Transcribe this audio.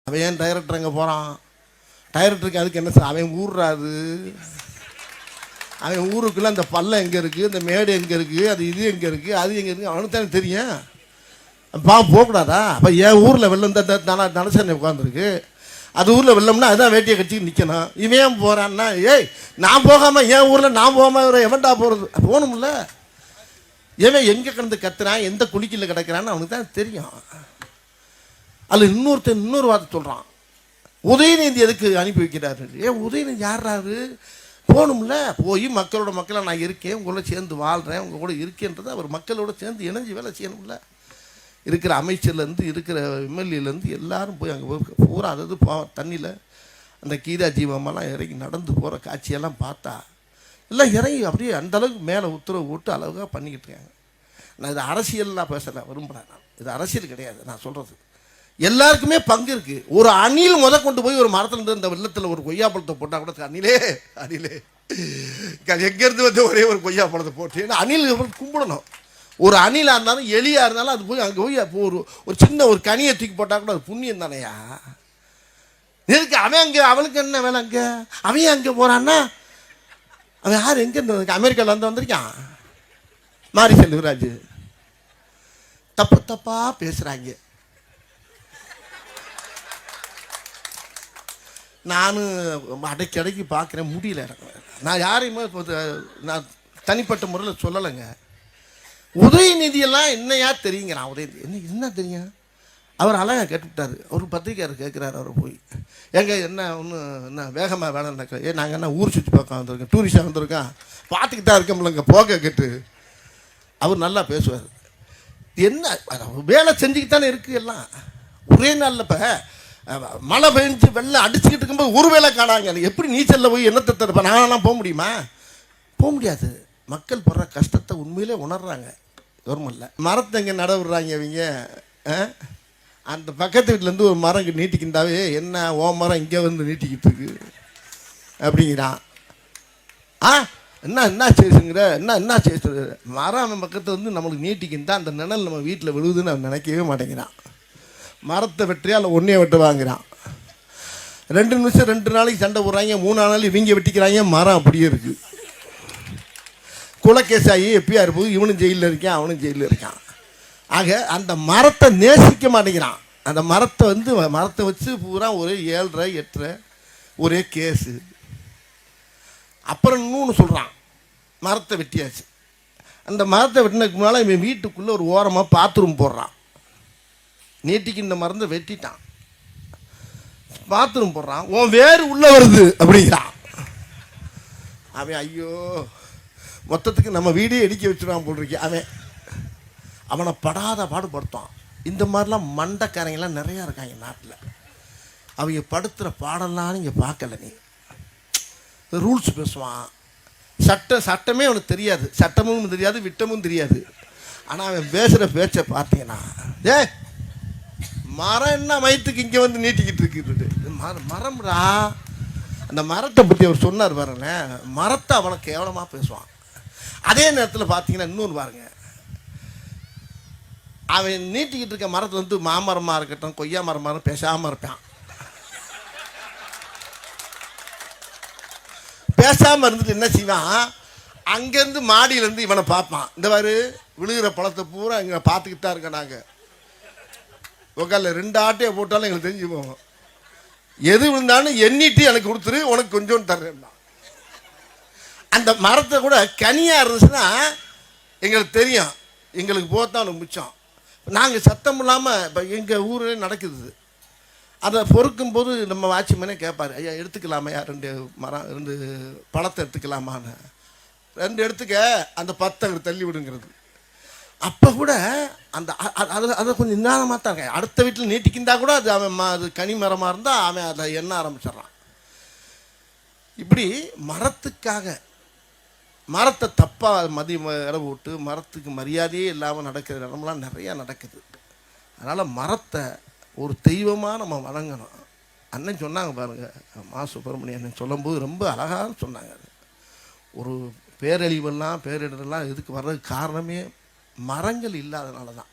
அவன் ஏன் டைரக்டர் அங்கே போகிறான்? டைரக்டருக்கு அதுக்கு என்ன சார்? அவன் ஊர்றாது. அவன் ஊருக்குள்ளே அந்த பள்ளம் எங்கே இருக்குது, இந்த மேடு எங்கே இருக்குது, அது இது எங்கே இருக்குது, அது எங்கே இருக்குது, அவனுக்கு தானே தெரியும். போகக்கூடாதா? அப்போ என் ஊரில் வெள்ளம் தனசேனை உட்காந்துருக்கு, அது ஊரில் வெள்ளம்னா அதுதான் வேட்டியை கட்சிக்கு நிற்கணும். இவன் ஏன் போகிறான்னா, ஏய் நான் போகாமல் என் ஊரில் நான் போகாமல் எவன்டா போகிறது? போகணும்ல. ஏன் எங்கே கிடந்து கத்துறான், எந்த குளிக்கில் கிடக்கிறான்னு அவனுக்கு தான் தெரியும். அதில் இன்னொரு வார்த்தை சொல்கிறான், உதயநிதி எதுக்கு அனுப்பி வைக்கிறாரு? ஏன் உதயநிதி யாராரு? போகணும்ல. போய் மக்களாக நான் இருக்கேன், உங்களோட சேர்ந்து வாழ்கிறேன், உங்கள் கூட இருக்கேன்றது அவர் மக்களோட சேர்ந்து இணைஞ்சு வேலை செய்யணும்ல. இருக்கிற அமைச்சர்லேருந்து இருக்கிற எம்எல்ஏலேருந்து எல்லாரும் போய் அங்கே போய் பூரா அதாவது தண்ணியில் அந்த கீதா ஜீவமெல்லாம் இறங்கி நடந்து போகிற காட்சியெல்லாம் பார்த்தா எல்லாம் இறங்கி அப்படியே அந்தளவுக்கு மேலே உத்தரவு போட்டு அளவுக்காக பண்ணிக்கிட்டு இருக்காங்க. நான் இது அரசியல்லாம் பேசலை, விரும்புகிறேன். நான் இது அரசியல் கிடையாது. நான் சொல்கிறது எல்லாருக்குமே பங்கு இருக்குது. ஒரு அணில் கொண்டு போய் ஒரு மரத்துலேருந்து இந்த வெள்ளத்தில் ஒரு கொய்யாப்பழத்தை போட்டால் கூட அணிலே எங்கேருந்து வந்து ஒரே ஒரு கொய்யாப்பழத்தை போட்டு ஏன்னா அணில் கும்பிடணும். ஒரு அணிலாக இருந்தாலும் எலியாக இருந்தாலும் அது போய் அங்கே போய் அப்போ ஒரு சின்ன ஒரு கனியை தூக்கி போட்டால் கூட அது புண்ணியம் தானையா? எதுக்கு அவன் அங்கே? அவனுக்கு என்ன வேலை அங்கே? அவன் அங்கே போகிறான்னா அவன் யார்? எங்கே இருந்தது? அமெரிக்காவில் வந்திருக்கான் மாரி செல்வராஜ். தப்பாக பேசுகிறாங்க. நானும் அடைக்கடைக்கு பார்க்குறேன், முடியல எனக்கு. நான் யாரையுமே இப்போ நான் தனிப்பட்ட முறையில் சொல்லலைங்க. உதயநிதியெல்லாம் என்னையா தெரியுங்கிறான். உதயநிதி என்ன தெரியும்? அவர் அழகாக கேட்டுவிட்டார். ஒரு பத்திரிக்கையாளர் கேட்குறாரு அவரை போய், எங்க என்ன ஒன்று என்ன வேகமாக வேலை நடக்கிற? நாங்கள் என்ன ஊர் சுற்றி பார்க்க வந்திருக்கோம், டூரிஸ்டாக வந்திருக்கோம், பார்த்துக்கிட்டா இருக்கோம்லங்க போக கேட்டு. அவர் நல்லா பேசுவார். என்ன வேலை செஞ்சுக்கிட்டு தானே இருக்குது எல்லாம். ஒரே நாளில் இப்போ மழை பெஞ்சு வெள்ளம் அடிச்சுக்கிட்டு இருக்கும்போது ஒரு வேலை காணாங்க. எப்படி நீச்சலில் போய் என்னத்தை தருப்பேன்? நானெல்லாம் போக முடியுமா? போக முடியாது. மக்கள் படுற கஷ்டத்தை உண்மையிலே உணர்றாங்க. கவர்மெண்ட்டில் மரத்தை இங்கே நட விடுறாங்க அவங்க. அந்த பக்கத்து வீட்டிலேருந்து ஒரு மரம் இங்கே நீட்டிக்கிட்டாவே என்ன ஓ மரம் இங்கே வந்து நீட்டிக்கிட்டு இருக்கு அப்படிங்கிறான். என்ன சேசுங்கிற என்ன சேசு மரம் அவன் பக்கத்தில் வந்து நம்மளுக்கு நீட்டிக்கிட்டா அந்த நிழல் நம்ம வீட்டில் விழுவுதுன்னு அவன் நினைக்கவே மாட்டேங்கிறான். மரத்தை வெட்டியா இல்லை ஒன்றே வெட்டு வாங்குறான். 2 நிமிஷம் 2 நாளைக்கு சண்டை போடுறாங்க, 3 நாள் இவங்க வெட்டிக்கிறாங்க. மரம் அப்படியே இருக்குது. குலக்கேசாயி எப்பயா இருப்போது இவனும் ஜெயிலில் இருக்கான், அவனும் ஜெயிலில் இருக்கான். ஆக அந்த மரத்தை நேசிக்க மாட்டேங்கிறான். அந்த மரத்தை வச்சு பூரா ஒரே 7.5 8 ஒரே கேஸு. அப்புறம் இன்னொன்று சொல்கிறான், மரத்தை வெட்டியாச்சு. அந்த மரத்தை வெட்டினதுக்கு முன்னால் இவன் வீட்டுக்குள்ளே ஒரு ஓரமாக பாத்ரூம் போடுறான். நீட்டிக்கு இந்த மருந்தை வெட்டிட்டான், பாத்ரூம் போடுறான். உன் வேறு உள்ளே வருது அப்படிங்கிறான். அவன் ஐயோ மொத்தத்துக்கு நம்ம வீடே இடிக்க வச்சுருவான் போட்டிருக்கேன். அவனை படாத பாடுபடுத்தான். இந்த மாதிரிலாம் மண்டைக்காரங்கெல்லாம் நிறையா இருக்காங்க நாட்டில். அவங்க படுத்துகிற பாடலாம் நீங்கள் பார்க்கல. நீ ரூல்ஸ் பேசுவான். சட்டமே அவனுக்கு தெரியாது, சட்டமும் தெரியாது, விட்டமும் தெரியாது. ஆனால் அவன் பேசுகிற பேச்சை பார்த்தீங்கன்னா, மரம் என்ன வயிற்றுக்கு இங்கே வந்து நீட்டிக்கிட்டு இருக்குது. மரம்டா. அந்த மரத்தை பற்றி அவர் சொன்னார் பாருங்களேன். மரத்தை அவனை கேவலமாக பேசுவான். அதே நேரத்தில் பார்த்தீங்கன்னா இன்னொன்று பாருங்க, அவன் நீட்டிக்கிட்டு இருக்க மரத்தில் வந்து மாமரமாக இருக்கட்டும் கொய்யா மரமாக பேசாமல் இருப்பான். பேசாமல் இருந்துட்டு என்ன செய்வான், அங்கேருந்து மாடியிலேருந்து இவனை பார்ப்பான். இந்த மாதிரி விழுகிற பழத்தை பூரா இங்கே பார்த்துக்கிட்டு தான் இருக்கேன். நாங்கள் உக்கால 2 ஆட்டையை போட்டாலும் எங்களுக்கு தெரிஞ்சு போவோம். எது விழுந்தாலும் எண்ணிட்டு எனக்கு கொடுத்துரு, உனக்கு கொஞ்சோன்னு தர்றேன். அந்த மரத்தை கூட கனியாக இருந்துச்சுன்னா எங்களுக்கு தெரியும், எங்களுக்கு போத்தான் அவனுக்கு மிச்சம். நாங்கள் சத்தம் இல்லாமல் இப்போ எங்கள் ஊரில் நடக்குது. அதை பொறுக்கும் போது நம்ம வாட்சிமேனே கேட்பார், ஐயா எடுத்துக்கலாமையா 2 பழத்தை எடுத்துக்கலாமான்னு. 2 எடுத்துக்க, அந்த 10 தள்ளி விடுங்கிறது. அப்போ கூட அந்த அதை கொஞ்சம் நிதானமாக தான் இருக்கேன். அடுத்த வீட்டில் நீட்டிக்கிந்தா கூட அது கனி மரமாக இருந்தால் அவன் அதை எண்ண ஆரம்பிச்சிட்றான். இப்படி மரத்தை தப்பாக இடம் விட்டு மரத்துக்கு மரியாதையே இல்லாமல் நடக்கிற இடம்லாம் நிறையா நடக்குது. அதனால் மரத்தை ஒரு தெய்வமாக நம்ம வணங்கணும். அண்ணன் சொன்னாங்க பாருங்கள், மா சுப்பிரமணிய அண்ணன் சொல்லும்போது ரொம்ப அழகாக சொன்னாங்க. ஒரு பேரழிவெல்லாம் பேரிடரெல்லாம் இதுக்கு வர்றதுக்கு காரணமே மரங்கள் இல்லாதனால தான்.